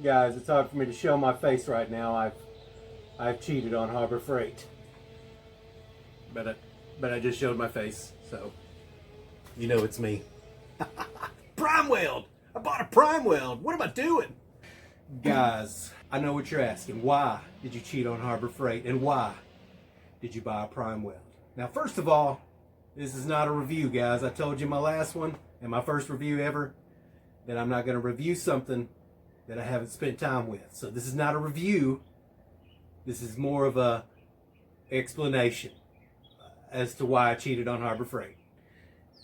Guys, it's hard for me to show my face right now. I've cheated on Harbor Freight, but I just showed my face, so you know it's me. PrimeWeld! I bought a PrimeWeld. What am I doing? Guys, I know what you're asking. Why did you cheat on Harbor Freight, and why did you buy a PrimeWeld? Now, first of all, this is not a review, guys. I told you in my last one and my first review ever that I'm not going to review something that I haven't spent time with. So this is not a review. This is more of a explanation as to why I cheated on Harbor Freight.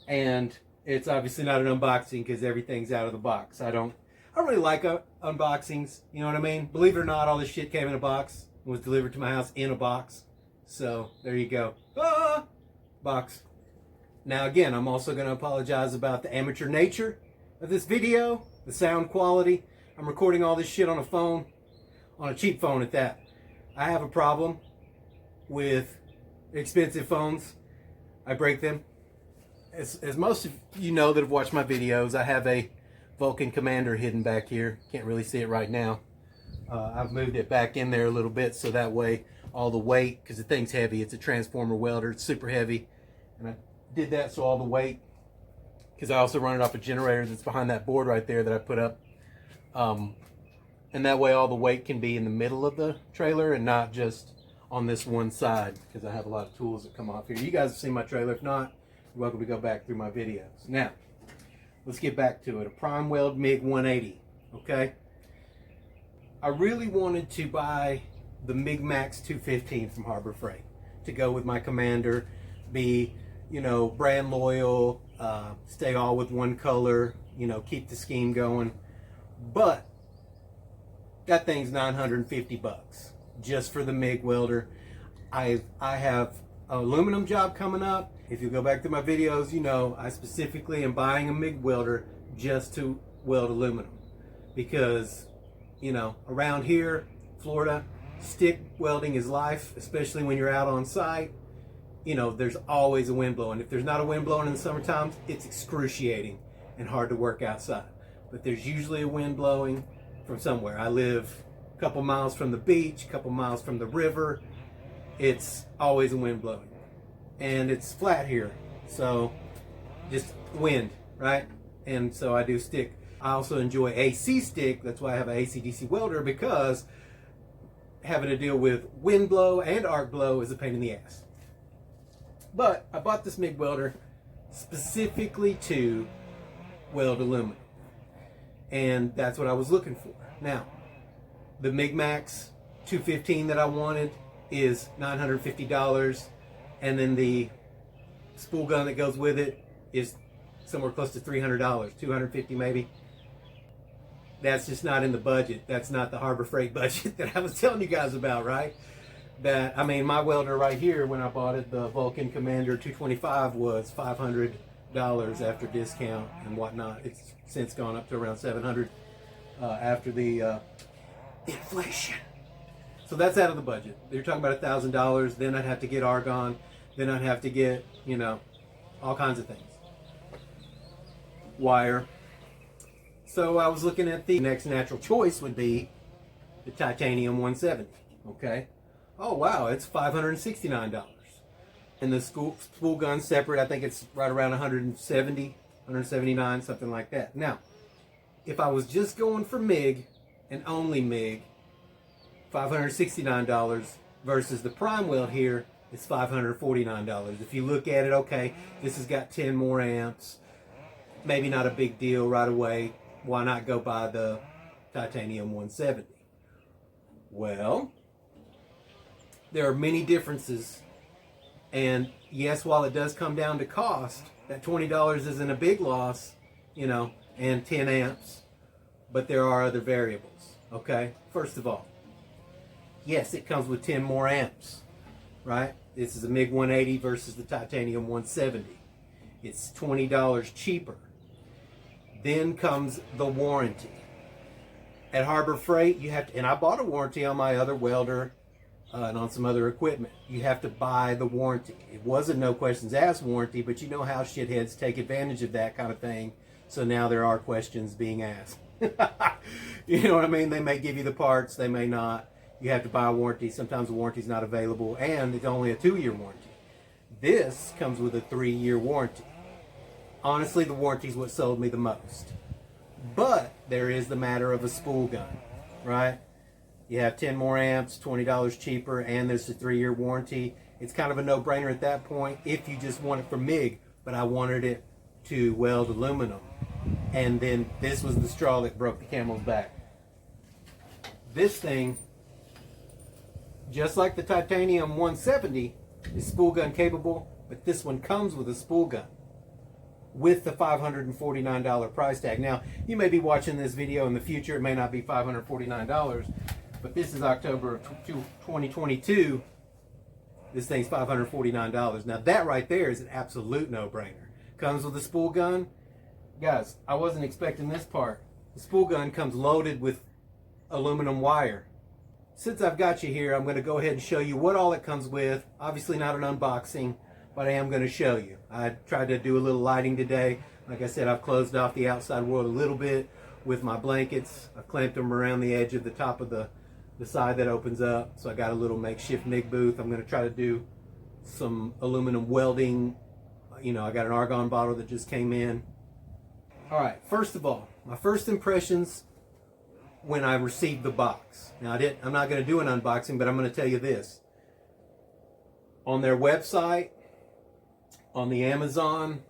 And it's obviously not an unboxing because everything's out of the box. I don't really like unboxings, you know what I mean? Believe it or not, all this shit came in a box and was delivered to my house in a box. So there you go. Box. Now again, I'm also going to apologize about the amateur nature of this video, the sound quality. I'm recording all this shit on a phone, on a cheap phone at that. I have a problem with expensive phones. I break them. As most of you know that have watched my videos, I have a Vulcan Commander hidden back here. Can't really see it right now. I've moved it back in there a little bit so that way all the weight, because the thing's heavy, it's a transformer welder, it's super heavy. And I did that so all the weight, because I also run it off a generator that's behind that board right there that I put up. And that way all the weight can be in the middle of the trailer and not just on this one side, because I have a lot of tools that come off here. You guys have seen my trailer. If not, you're welcome to go back through my videos. Now, let's get back to it. A PrimeWeld Mig 180, okay? I really wanted to buy the Mig Max 215 from Harbor Freight to go with my Commander, be, you know, brand loyal, stay all with one color, you know, keep the scheme going. But that thing's $950 just for the MIG welder. I have an aluminum job coming up. If you go back to my videos, you know I specifically am buying a MIG welder just to weld aluminum, because, you know, around here, Florida, stick welding is life, especially when you're out on site. You know, there's always a wind blowing. If there's not a wind blowing in the summertime, it's excruciating and hard to work outside. But there's usually a wind blowing from somewhere. I live a couple miles from the beach, a couple miles from the river. It's always a wind blowing. And it's flat here, so just wind, right? And so I do stick. I also enjoy AC stick. That's why I have an AC/DC welder, because having to deal with wind blow and arc blow is a pain in the ass. But I bought this MIG welder specifically to weld aluminum. And that's what I was looking for. Now, the MIG Max 215 that I wanted is $950. And then the spool gun that goes with it is somewhere close to $300, $250 maybe. That's just not in the budget. That's not the Harbor Freight budget that I was telling you guys about, right? That, I mean, my welder right here, when I bought it, the Vulcan Commander 225, was $500 after discount and whatnot. It's since gone up to around $700 after the inflation. So that's out of the budget. They're talking about $1,000. Then I'd have to get argon. Then I'd have to get, you know, all kinds of things. Wire. So I was looking at the next natural choice would be the Titanium 170. Okay. Oh wow, it's $569. And the spool gun separate, I think it's right around 170, 179, something like that. Now, if I was just going for MIG and only MIG, $569 versus the PrimeWeld here is $549. If you look at it, okay, this has got 10 more amps. Maybe not a big deal right away. Why not go buy the Titanium 170? Well, there are many differences. And yes, while it does come down to cost, that $20 isn't a big loss, you know, and 10 amps. But there are other variables, okay? First of all, yes, it comes with 10 more amps, right? This is a MIG 180 versus the Titanium 170. It's $20 cheaper. Then comes the warranty. At Harbor Freight, you have to, and I bought a warranty on my other welder and on some other equipment. You have to buy the warranty. It was a no questions asked warranty, but you know how shitheads take advantage of that kind of thing. So now there are questions being asked. You know what I mean? They may give you the parts, they may not. You have to buy a warranty. Sometimes the warranty's not available, and it's only a 2-year warranty. This comes with a 3-year warranty. Honestly, the warranty is what sold me the most. But there is the matter of a spool gun, right? You have 10 more amps, $20 cheaper, and there's a 3-year warranty. It's kind of a no-brainer at that point if you just want it for MIG, but I wanted it to weld aluminum. And then this was the straw that broke the camel's back. This thing, just like the Titanium 170, is spool gun capable, but this one comes with a spool gun with the $549 price tag. Now, you may be watching this video in the future. It may not be $549, but this is October of 2022. This thing's $549. Now, that right there is an absolute no-brainer. Comes with a spool gun. Guys, I wasn't expecting this part. The spool gun comes loaded with aluminum wire. Since I've got you here, I'm going to go ahead and show you what all it comes with. Obviously not an unboxing, but I am going to show you. I tried to do a little lighting today. Like I said, I've closed off the outside world a little bit with my blankets. I've clamped them around the edge of the top of the side that opens up. So I got a little makeshift MIG booth. I'm going to try to do some aluminum welding. You know, I got an argon bottle that just came in. All right, first of all, my first impressions when I received the box. Now, I'm not going to do an unboxing, but I'm going to tell you this. On their website, on the Amazon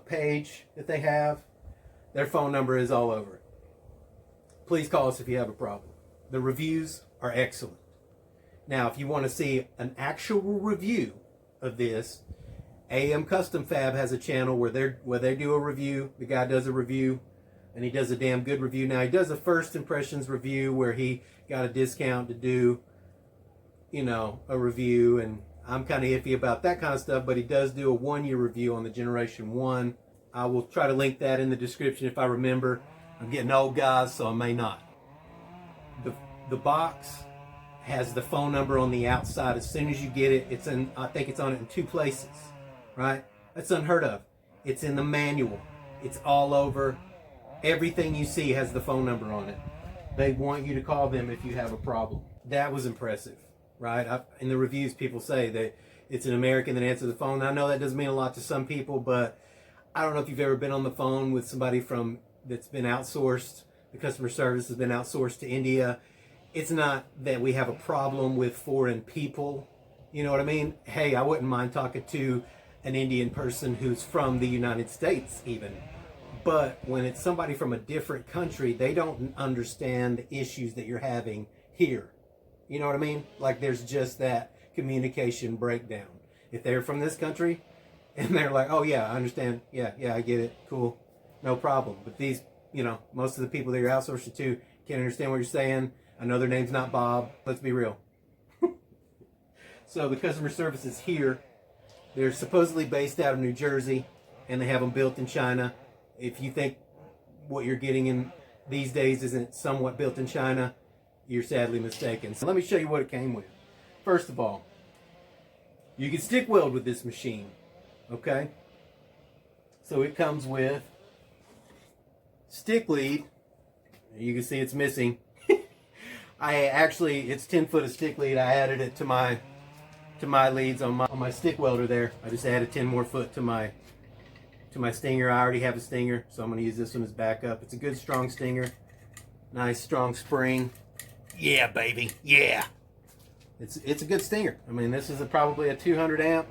page that they have, their phone number is all over it. Please call us if you have a problem. The reviews are excellent. Now, if you want to see an actual review of this, AM Custom Fab has a channel where they do a review. The guy does a review, and he does a damn good review. Now, he does a first impressions review where he got a discount to do, you know, a review, and I'm kind of iffy about that kind of stuff, but he does do a 1-year review on the Generation 1. I will try to link that in the description if I remember. I'm getting old, guys, so I may not. The box has the phone number on the outside. As soon as you get it, I think it's on it in 2 places, right? That's unheard of. It's in the manual. It's all over. Everything you see has the phone number on it. They want you to call them if you have a problem. That was impressive, right? In the reviews, people say that it's an American that answers the phone. I know that doesn't mean a lot to some people, but I don't know if you've ever been on the phone with somebody that's been outsourced. The customer service has been outsourced to India. It's not that we have a problem with foreign people. You know what I mean? Hey, I wouldn't mind talking to an Indian person who's from the United States even. But when it's somebody from a different country, they don't understand the issues that you're having here. You know what I mean? Like, there's just that communication breakdown. If they're from this country and they're like, oh yeah, I understand. Yeah, I get it. Cool. No problem. But these, you know, most of the people that you're outsourcing to can't understand what you're saying. I know their name's not Bob. Let's be real. So the customer service is here. They're supposedly based out of New Jersey, and they have them built in China. If you think what you're getting in these days isn't somewhat built in China, you're sadly mistaken. So let me show you what it came with. First of all, you can stick weld with this machine, okay? So it comes with stick lead. You can see it's missing. It's 10 foot of stick lead. I added it to my leads on my stick welder there. I just added 10 more foot to my stinger. I already have a stinger, so I'm going to use this one as backup. It's a good strong stinger. Nice strong spring. Yeah, baby. Yeah. It's a good stinger. I mean, this is probably a 200 amp.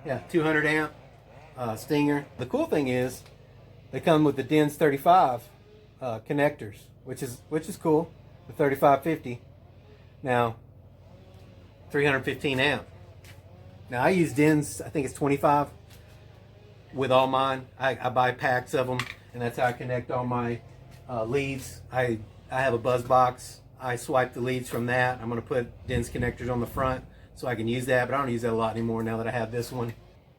Yeah, 200 amp stinger. The cool thing is they come with the DINS 35 connectors, which is cool. The 3550. Now 315 amp. Now I use DINS, I think it's 25 with all mine. I buy packs of them, and that's how I connect all my leads. I have a buzz box. I swipe the leads from that. I'm going to put DINS connectors on the front so I can use that, but I don't use that a lot anymore now that I have this one.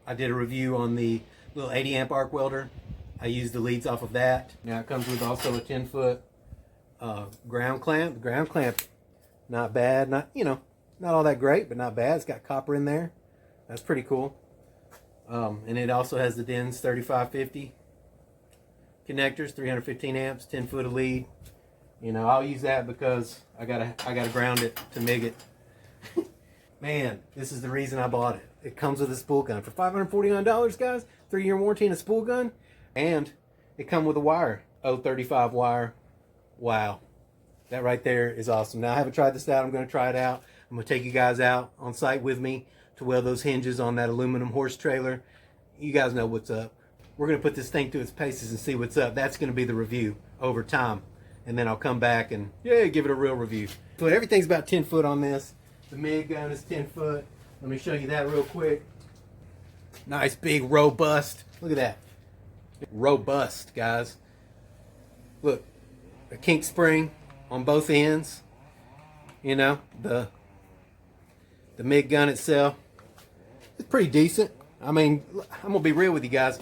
I did a review on the little 80 amp arc welder. I used the leads off of that. Now it comes with also a 10 foot ground clamp. The ground clamp, not bad. Not all that great, but not bad. It's got copper in there. That's pretty cool. And it also has the DINS 3550. connectors, 315 amps, 10 foot of lead. You know, I'll use that because I gotta ground it to MIG it. Man, this is the reason I bought it. It comes with a spool gun for $549, guys. 3-year warranty and a spool gun, and it comes with a wire, 035 wire. Wow, that right there is awesome. Now I haven't tried this out. I'm going to try it out. I'm going to take you guys out on site with me to weld those hinges on that aluminum horse trailer. You guys know what's up. We're going to put this thing through its paces and see what's up. That's going to be the review over time. And then I'll come back and, yeah, give it a real review. So everything's about 10 foot on this. The MIG gun is 10 foot. Let me show you that real quick. Nice, big, robust. Look at that. Robust, guys. Look, a kink spring on both ends. You know, the MIG gun itself. It's pretty decent. I mean, I'm going to be real with you guys.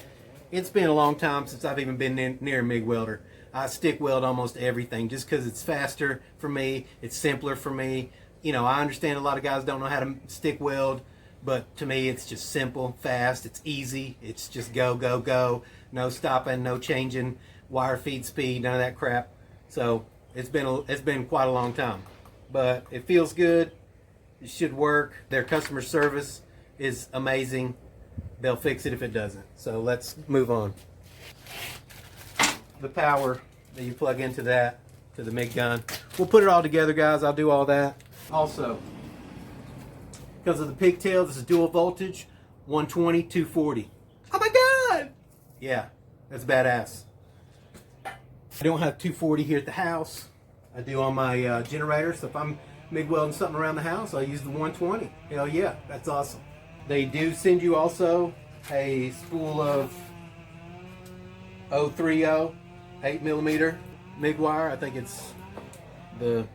It's been a long time since I've even been near a MIG welder. I stick weld almost everything just because it's faster for me. It's simpler for me. You know, I understand a lot of guys don't know how to stick weld, but to me it's just simple, fast, it's easy. It's just go, go, go. No stopping, no changing wire feed speed, none of that crap. So it's been quite a long time. But it feels good. It should work. Their customer service is amazing. They'll fix it if it doesn't. So let's move on. The power that you plug into that, to the MIG gun. We'll put it all together, guys. I'll do all that. Also, because of the pigtail, this is dual voltage, 120, 240. Oh my God! Yeah, that's badass. I don't have 240 here at the house. I do on my generator, so if I'm MIG welding something around the house, I'll use the 120. Hell yeah, that's awesome. They do send you also a spool of 030 8mm MIG wire. I think it's the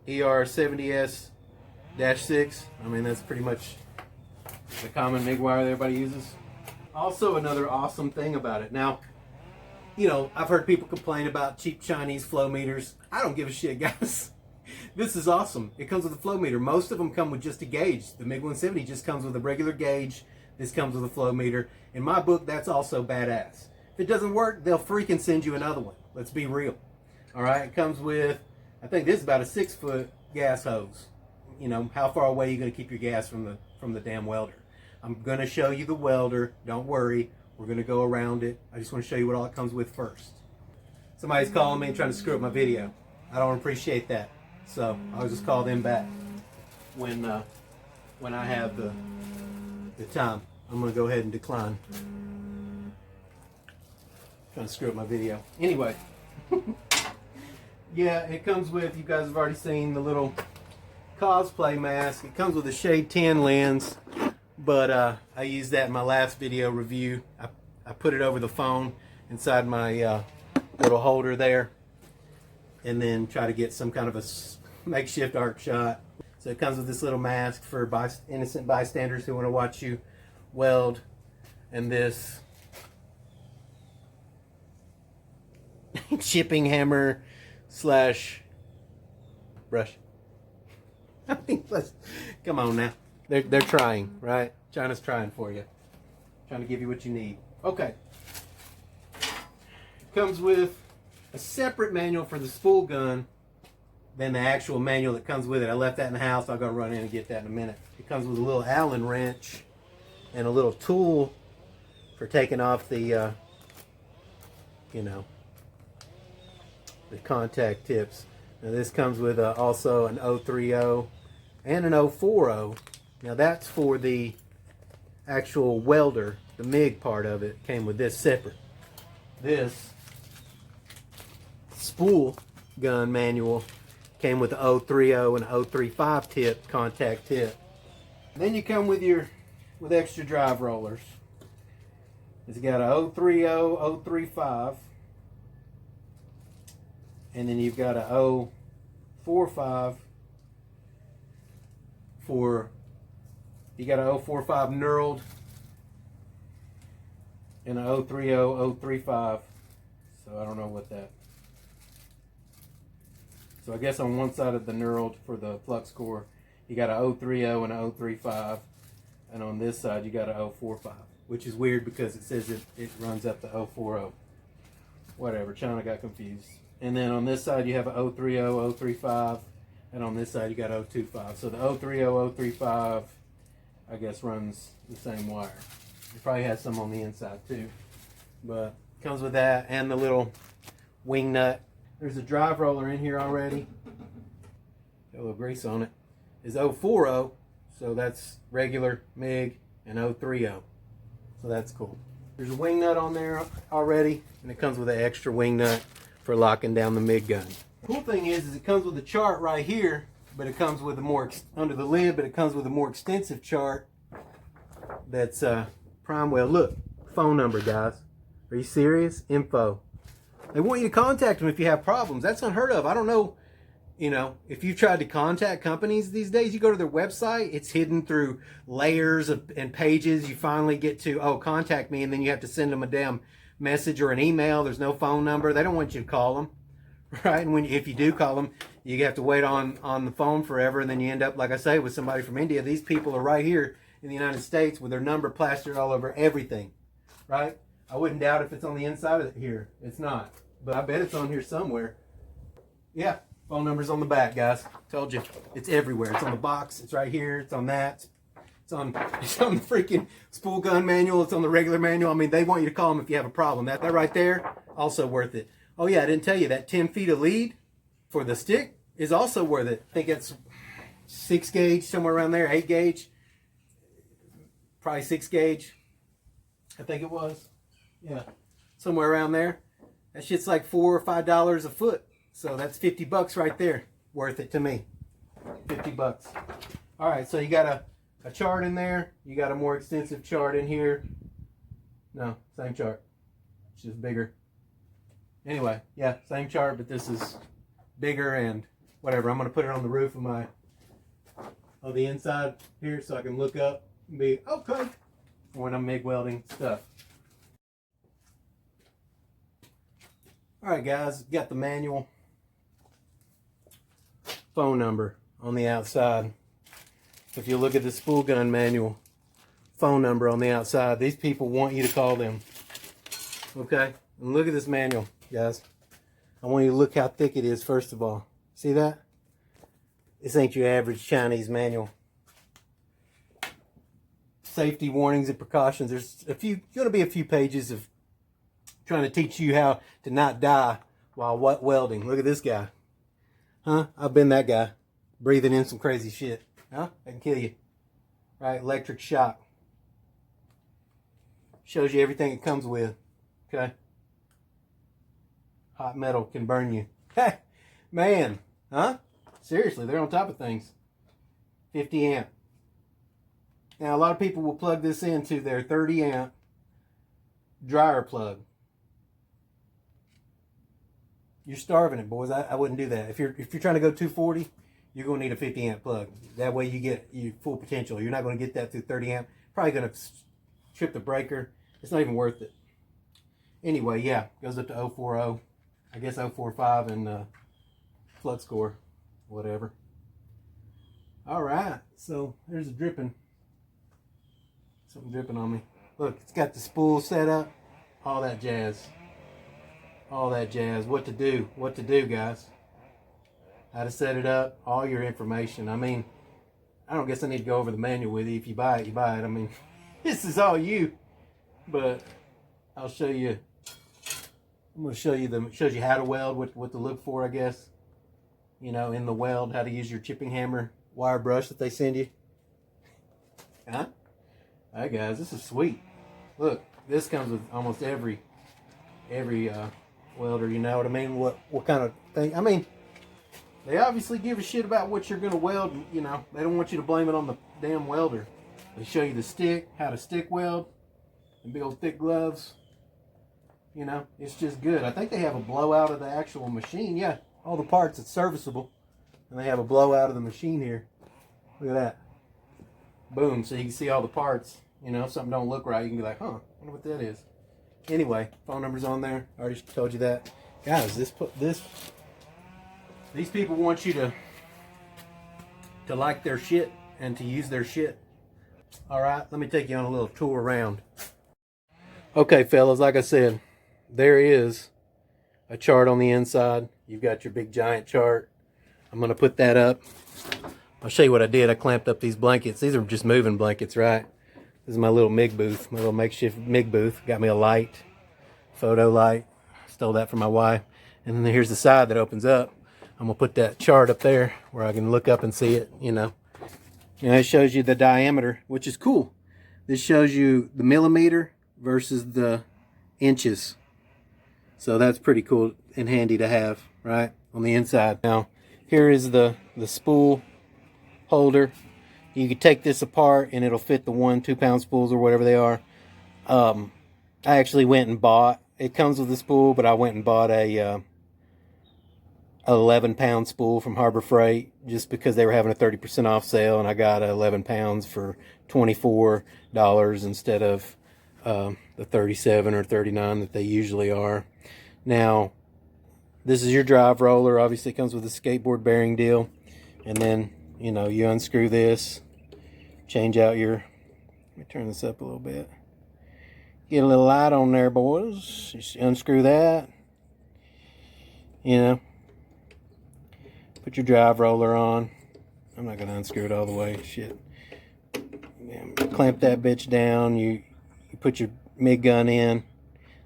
ER70S-6. I mean, that's pretty much the common MIG wire that everybody uses. Also, another awesome thing about it. Now, you know, I've heard people complain about cheap Chinese flow meters. I don't give a shit, guys. This is awesome. It comes with a flow meter. Most of them come with just a gauge. The MIG 170 just comes with a regular gauge. This comes with a flow meter. In my book, that's also badass. If it doesn't work, they'll freaking send you another one. Let's be real. All right, it comes with, I think this is about a 6-foot gas hose. You know, how far away are you going to keep your gas from the damn welder? I'm going to show you the welder. Don't worry. We're going to go around it. I just want to show you what all it comes with first. Somebody's calling me and trying to screw up my video. I don't appreciate that. So I'll just call them back when I have the time. I'm going to go ahead and decline. Trying to screw up my video. Anyway, yeah, it comes with, you guys have already seen the little cosplay mask. It comes with a shade 10 lens, but I used that in my last video review. I put it over the phone inside my little holder there, and then try to get some kind of a makeshift arc shot. So it comes with this little mask for innocent bystanders who want to watch you weld, and this chipping hammer slash brush. I mean, come on now. They're trying, right? China's trying for you. Trying to give you what you need. Okay. It comes with a separate manual for the spool gun than the actual manual that comes with it. I left that in the house. I'll go run in and get that in a minute. It comes with a little Allen wrench and a little tool for taking off the, you know, the contact tips. Now this comes with also an 030 and an 040. Now that's for the actual welder. The MIG part of it came with this separate. This spool gun manual came with the 030 and 035 tip, contact tip. Then you come with extra drive rollers. It's got a 030, 035, and then you've got a 045 for, you got a 045 knurled and a 030, 035. So I don't know what that. So I guess on one side of the knurled for the flux core, you got a 030 and a 035, and on this side you got a 045, which is weird because it says it runs up to 040. whatever, China got confused. And then on this side you have a 030, 035, and on this side you got 025. So the 030, 035, I guess, runs the same wire. It probably has some on the inside too, but comes with that and the little wing nut. There's a drive roller in here already. Got a little grease on it. Is 040, so that's regular MIG, and 030. So that's cool. There's a wing nut on there already, and it comes with an extra wing nut for locking down the MIG gun. Cool thing is it comes with a chart right here, but it comes with a more under the lid, but it comes with a more extensive chart. That's PrimeWeld. Look, phone number, guys. Are you serious? Info. They want you to contact them if you have problems. That's unheard of. I don't know. You know, if you've tried to contact companies these days, you go to their website, it's hidden through layers and pages. You finally get to, oh, contact me, and then you have to send them a damn message or an email. There's no phone number. They don't want you to call them, right? And if you do call them, you have to wait on the phone forever, and then you end up, like I say, with somebody from India. These people are right here in the United States with their number plastered all over everything, right? I wouldn't doubt if it's on the inside of it here. It's not, but I bet it's on here somewhere. Yeah. Phone number's on the back, guys. Told you. It's everywhere. It's on the box. It's right here. It's on that. It's on the freaking spool gun manual. It's on the regular manual. I mean, they want you to call them if you have a problem. That right there, also worth it. Oh, yeah, I didn't tell you. That 10 feet of lead for the stick is also worth it. I think it's 6 gauge, somewhere around there. 8 gauge. Probably 6 gauge. I think it was. Yeah. Somewhere around there. That shit's like $4 or $5 a foot. So that's $50 right there. Worth it to me. $50. All right, so you got a chart in there. You got a more extensive chart in here. No, same chart. It's just bigger. Anyway, yeah, same chart, but this is bigger and whatever. I'm going to put it on the roof of the inside here so I can look up and be okay when I'm MIG welding stuff. All right, guys, got the manual. Phone number on the outside. If you look at the spool gun manual, phone number on the outside. These people want you to call them. Okay? And look at this manual, guys. I want you to look how thick it is, first of all. See that? This ain't your average Chinese manual. Safety warnings and precautions. There's going to be a few pages of trying to teach you how to not die while welding. Look at this guy. Huh? I've been that guy. Breathing in some crazy shit. Huh? I can kill you. Right? Electric shock. Shows you everything it comes with. Okay? Hot metal can burn you. Hey! Man! Huh? Seriously, they're on top of things. 50 amp. Now, a lot of people will plug this into their 30 amp dryer plug. You're starving it, boys. I wouldn't do that. If you're trying to go 240, you're going to need a 50 amp plug. That way you get your full potential. You're not going to get that through 30 amp. Probably going to trip the breaker. It's not even worth it. Anyway, yeah, goes up to 040. I guess 045 and flux core, whatever. All right, so there's a dripping. Something dripping on me. Look, it's got the spool set up. All that jazz. All that jazz. What to do, guys. How to set it up. All your information. I mean, I don't guess I need to go over the manual with you. If you buy it, you buy it. I mean, this is all you. But I'll show you. I'm going to show you shows you how to weld, what to look for, I guess. You know, in the weld, how to use your chipping hammer wire brush that they send you. Huh? All right, guys, this is sweet. Look, this comes with almost every welder, you know what I mean? What kind of thing? I mean, they obviously give a shit about what you're going to weld, you know. They don't want you to blame it on the damn welder. They show you the stick, how to stick weld, and big old thick gloves. You know, it's just good. I think they have a blowout of the actual machine. Yeah, all the parts, it's serviceable. And they have a blowout of the machine here. Look at that. Boom, so you can see all the parts. You know, if something don't look right, you can be like, huh, I wonder what that is. Anyway, phone number's on there. I already told you that. Guys, these people want you to like their shit and to use their shit. All right, let me take you on a little tour around. Okay, fellas, like I said, there is a chart on the inside. You've got your big giant chart. I'm going to put that up. I'll show you what I did. I clamped up these blankets. These are just moving blankets, right? This is my little MIG booth, my little makeshift MIG booth. Got me a light, photo light. Stole that from my wife. And then here's the side that opens up. I'm going to put that chart up there where I can look up and see it, you know. And it shows you the diameter, which is cool. This shows you the millimeter versus the inches. So that's pretty cool and handy to have, right, on the inside. Now, here is the spool holder. You can take this apart and it'll fit the 1-2 pound spools or whatever they are. I actually went and bought, it comes with a spool, but I went and bought a 11 pound spool from Harbor Freight just because they were having a 30% off sale, and I got 11 pounds for $24 instead of the 37 or 39 that they usually are. Now, this is your drive roller. Obviously, it comes with a skateboard bearing deal, and then, you know, you unscrew this, change out your, let me turn this up a little bit, get a little light on there, boys. Just unscrew that, you know, put your drive roller on. I'm not gonna unscrew it all the way, shit. Clamp that bitch down. You put your MIG gun in.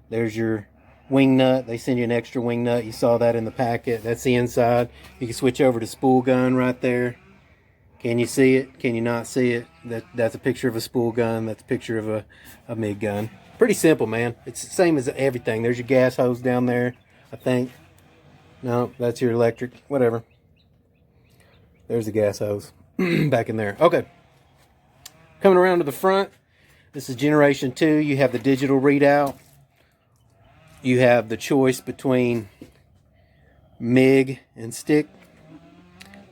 There's your wing nut. They send you an extra wing nut. You saw that in the packet. That's the inside. You can switch over to spool gun right there. Can you see it? Can you not see it? That's a picture of a spool gun. That's a picture of a MIG gun. Pretty simple, man. It's the same as everything. There's your gas hose down there, I think. No, that's your electric. Whatever. There's the gas hose back in there. Okay. Coming around to the front. This is generation 2. You have the digital readout. You have the choice between MIG and stick.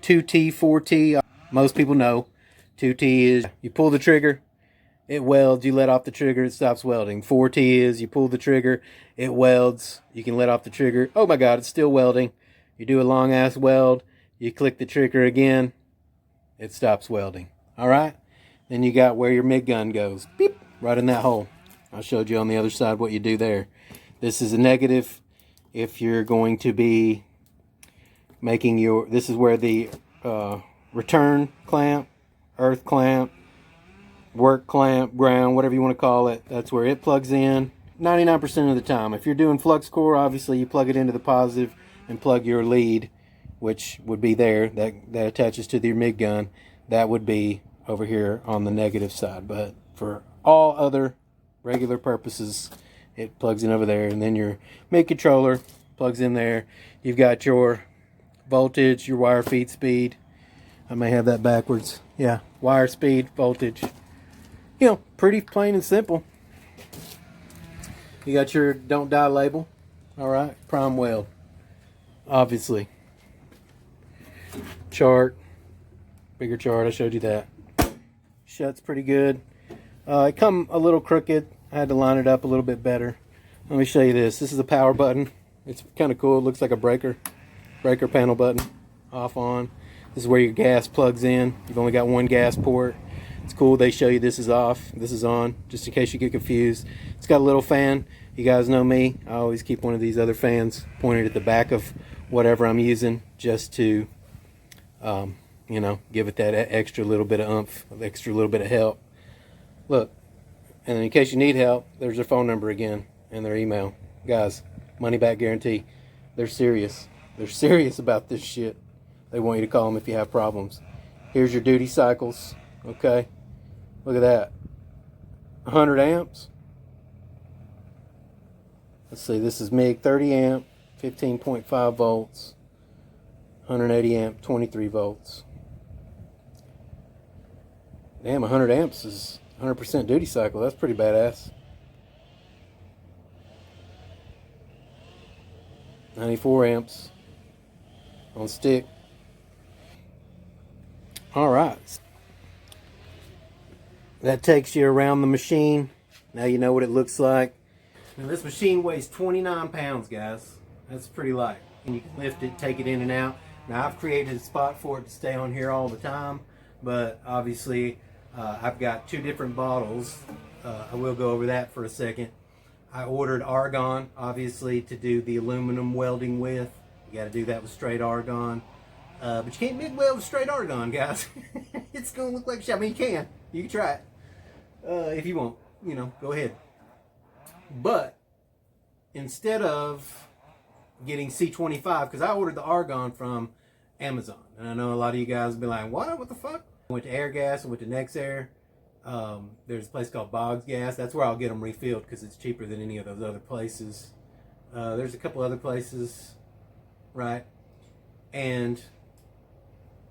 2T, 4T. Most people know 2T is you pull the trigger, it welds. You let off the trigger, it stops welding. 4T is you pull the trigger, it welds. You can let off the trigger. Oh my God, it's still welding. You do a long ass weld, you click the trigger again, it stops welding. All right. Then you got where your MIG gun goes. Beep, right in that hole. I showed you on the other side what you do there. This is a negative if you're going to be making your, this is where the return clamp, earth clamp, work clamp, ground, whatever you want to call it, that's where it plugs in 99% of the time. If you're doing flux core, obviously you plug it into the positive and plug your lead, which would be there, that attaches to your MIG gun. That would be over here on the negative side. But for all other regular purposes, it plugs in over there. And then your MIG controller plugs in there. You've got your voltage, your wire feed speed. I may have that backwards. Yeah, wire speed, voltage. You know, pretty plain and simple. You got your don't die label. All right, PrimeWeld. Obviously. Chart. Bigger chart, I showed you that. Shuts pretty good. It come a little crooked. I had to line it up a little bit better. Let me show you this. This is a power button. It's kind of cool. It looks like a breaker panel button. Off, on. This is where your gas plugs in. You've only got one gas port. It's cool. They show you this is off, this is on, just in case you get confused. It's got a little fan. You guys know me. I always keep one of these other fans pointed at the back of whatever I'm using, just to, you know, give it that extra little bit of oomph, extra little bit of help. Look, and in case you need help, there's their phone number again and their email. Guys, money back guarantee. They're serious. They're serious about this shit. They want you to call them if you have problems. Here's your duty cycles. Okay, look at that. 100 amps. Let's see, this is MIG 30 amp, 15.5 volts, 180 amp, 23 volts. Damn, 100 amps is 100% duty cycle. That's pretty badass. 94 amps on stick. All right. That takes you around the machine. Now you know what it looks like. Now this machine weighs 29 pounds, guys. That's pretty light. And you can lift it, take it in and out. Now I've created a spot for it to stay on here all the time, but obviously I've got two different bottles. I will go over that for a second. I ordered argon, obviously, to do the aluminum welding with. You got to do that with straight argon. But you can't MIG weld with straight argon, guys. It's going to look like shit. I mean, you can. You can try it. If you want, you know, go ahead. But instead of getting C25, because I ordered the argon from Amazon. And I know a lot of you guys will be like, what the fuck? I went to Air Gas, I went to Nexair. There's a place called Boggs Gas. That's where I'll get them refilled because it's cheaper than any of those other places. There's a couple other places, right? And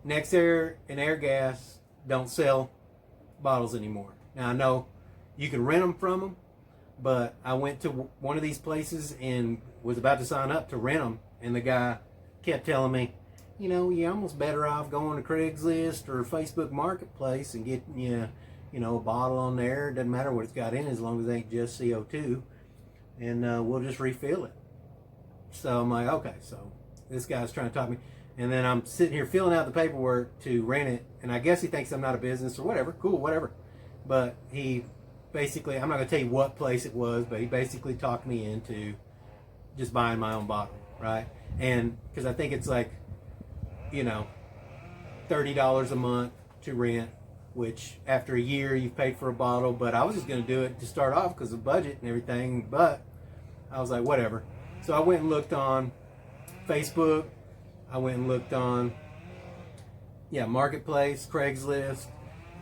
Nexair and Air Gas don't sell bottles anymore. Now I know you can rent them from them, but I went to one of these places and was about to sign up to rent them, and the guy kept telling me, you know, you're almost better off going to Craigslist or Facebook Marketplace and getting you know, a bottle on there. It doesn't matter what it's got in as long as it ain't just CO2, and we'll just refill it. So I'm like, okay, so this guy's trying to talk me, and then I'm sitting here filling out the paperwork to rent it, and I guess he thinks I'm not a business or whatever. Cool, whatever. But he basically, I'm not going to tell you what place it was, but he basically talked me into just buying my own bottle, right? And because I think it's like, you know, $30 a month to rent, which after a year you've paid for a bottle. But I was just going to do it to start off because of budget and everything, but I was like, whatever. So I went and looked on Facebook. I went and looked on, Marketplace, Craigslist,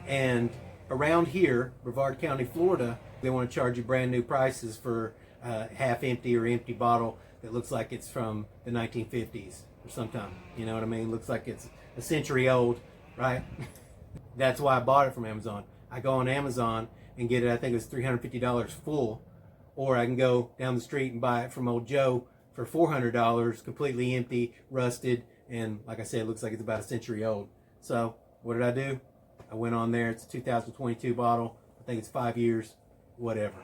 and around here, Brevard County, Florida, they want to charge you brand new prices for a half empty or empty bottle that looks like it's from the 1950s or sometime. You know what I mean? Looks like it's a century old, right? That's why I bought it from Amazon. I go on Amazon and get it, I think it was $350 full, or I can go down the street and buy it from old Joe for $400, completely empty, rusted, and like I said, it looks like it's about a century old. So what did I do? I went on there. It's a 2022 bottle. I think it's 5 years, whatever.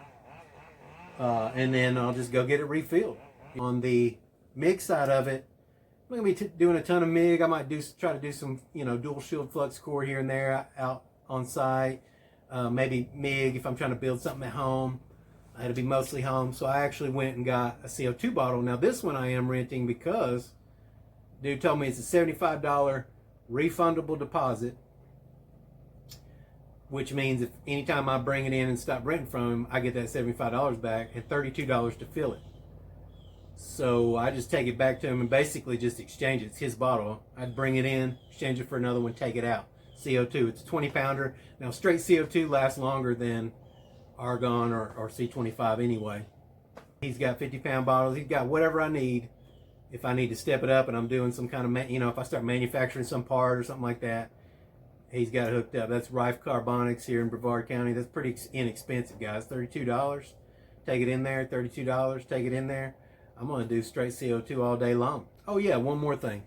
And then I'll just go get it refilled. On the MIG side of it, I'm going to be doing a ton of MIG. I might try to do some, dual shield flux core here and there out on site. Maybe MIG if I'm trying to build something at home. It'll be mostly home. So I actually went and got a CO2 bottle. Now this one I am renting because dude told me it's a $75 refundable deposit, which means if anytime I bring it in and stop renting from him, I get that $75 back and $32 to fill it. So I just take it back to him and basically just exchange it. It's his bottle. I'd bring it in, exchange it for another one, take it out. CO2, it's a 20 pounder. Now straight CO2 lasts longer than argon or C25 anyway. He's got 50-pound bottles. He's got whatever I need. If I need to step it up and I'm doing some kind of, if I start manufacturing some part or something like that, he's got it hooked up. That's Rife Carbonics here in Brevard County. That's pretty inexpensive, guys. $32. Take it in there. $32. Take it in there. I'm going to do straight CO2 all day long. Oh yeah, one more thing.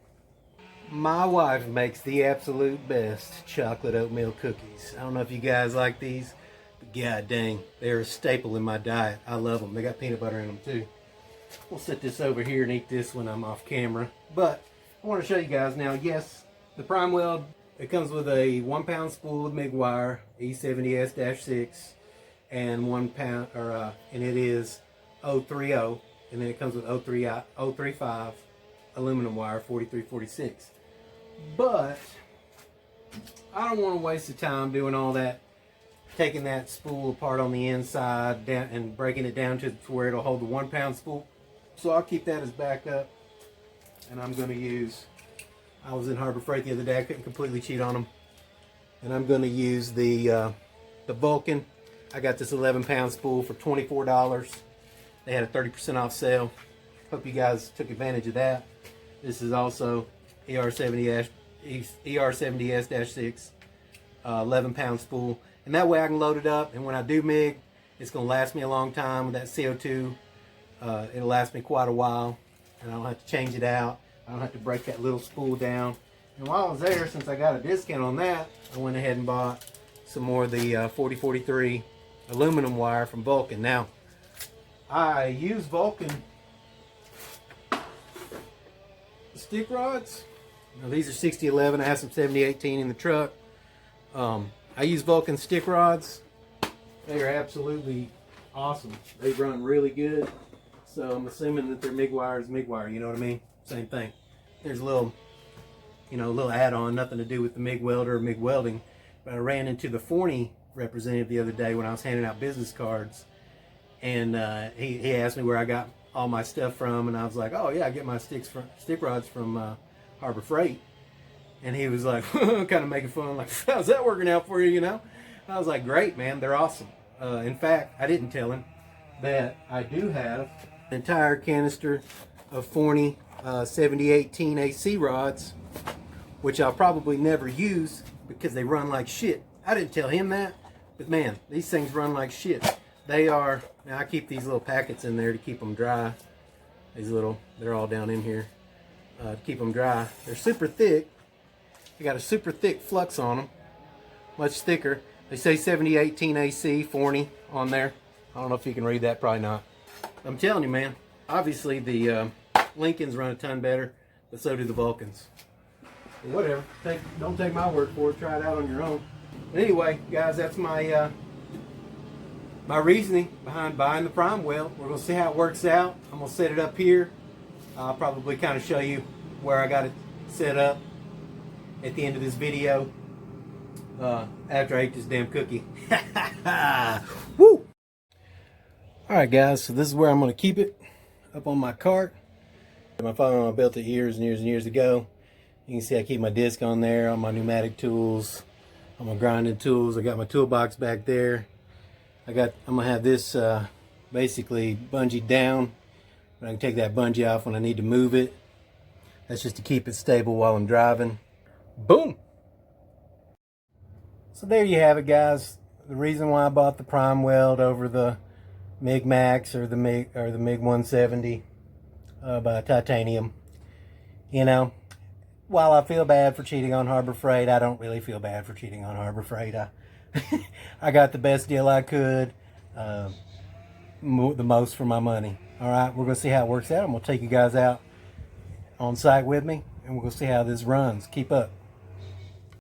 My wife makes the absolute best chocolate oatmeal cookies. I don't know if you guys like these, but god dang, they're a staple in my diet. I love them. They got peanut butter in them too. We'll set this over here and eat this when I'm off camera. But I want to show you guys now, yes, the PrimeWeld, it comes with a 1 pound spool of MIG wire, E70S-6, and 1 pound, and it is 030, and then it comes with 035 aluminum wire, 4346. But I don't want to waste the time doing all that, taking that spool apart on the inside down and breaking it down to where it'll hold the 1 pound spool. So I'll keep that as backup, and I'm going to use, I was in Harbor Freight the other day, I couldn't completely cheat on them, and I'm going to use the Vulcan. I got this 11 pound spool for $24. They had a 30% off sale. Hope you guys took advantage of that. This is also ER70S-6, 11 pound spool, and that way I can load it up, and when I do MIG, it's going to last me a long time with that CO2. It'll last me quite a while, and I don't have to change it out. I don't have to break that little spool down. And while I was there, since I got a discount on that, I went ahead and bought some more of the 4043 aluminum wire from Vulcan. Now, I use Vulcan stick rods. Now, these are 6011. I have some 7018 in the truck. I use Vulcan stick rods. They are absolutely awesome. They run really good. So I'm assuming that their MIG wire is MIG wire, you know what I mean? Same thing. There's a little, you know, a little add-on, nothing to do with the MIG welder or MIG welding. But I ran into the Forney representative the other day when I was handing out business cards. And he asked me where I got all my stuff from. And I was like, oh yeah, I get my stick rods from Harbor Freight. And he was like, kind of making fun, like, how's that working out for you, you know? I was like, great, man, they're awesome. In fact, I didn't tell him that I do have an entire canister of Forney 7018 AC rods, which I'll probably never use because they run like shit. I didn't tell him that, but man, these things run like shit. They are, now I keep these little packets in there to keep them dry. These little, they're all down in here to keep them dry. They're super thick. They got a super thick flux on them, much thicker. They say 7018 AC Forney on there. I don't know if you can read that, probably not. I'm telling you, man, obviously the Lincolns run a ton better, but so do the Vulcans. But whatever, don't take my word for it, try it out on your own. But anyway, guys, that's my my reasoning behind buying the PrimeWeld. We're gonna see how it works out. I'm gonna set it up here. I'll probably kind of show you where I got it set up at the end of this video. After I ate this damn cookie. Woo! Alright guys, so this is where I'm going to keep it, up on my cart. My father-in-law built it years and years and years ago. You can see I keep my disc on there, all my pneumatic tools, all my grinding tools. I got my toolbox back there. I'm going to have this basically bungeed down. But I can take that bungee off when I need to move it. That's just to keep it stable while I'm driving. Boom! So there you have it, guys. The reason why I bought the PrimeWeld over the MIG Max or the MIG 170 by Titanium. You know, while I feel bad for cheating on Harbor Freight, I don't really feel bad for cheating on Harbor Freight. I got the best deal I could, the most for my money. All right, we're gonna see how it works out. I'm gonna take you guys out on site with me, and we're gonna see how this runs. Keep up.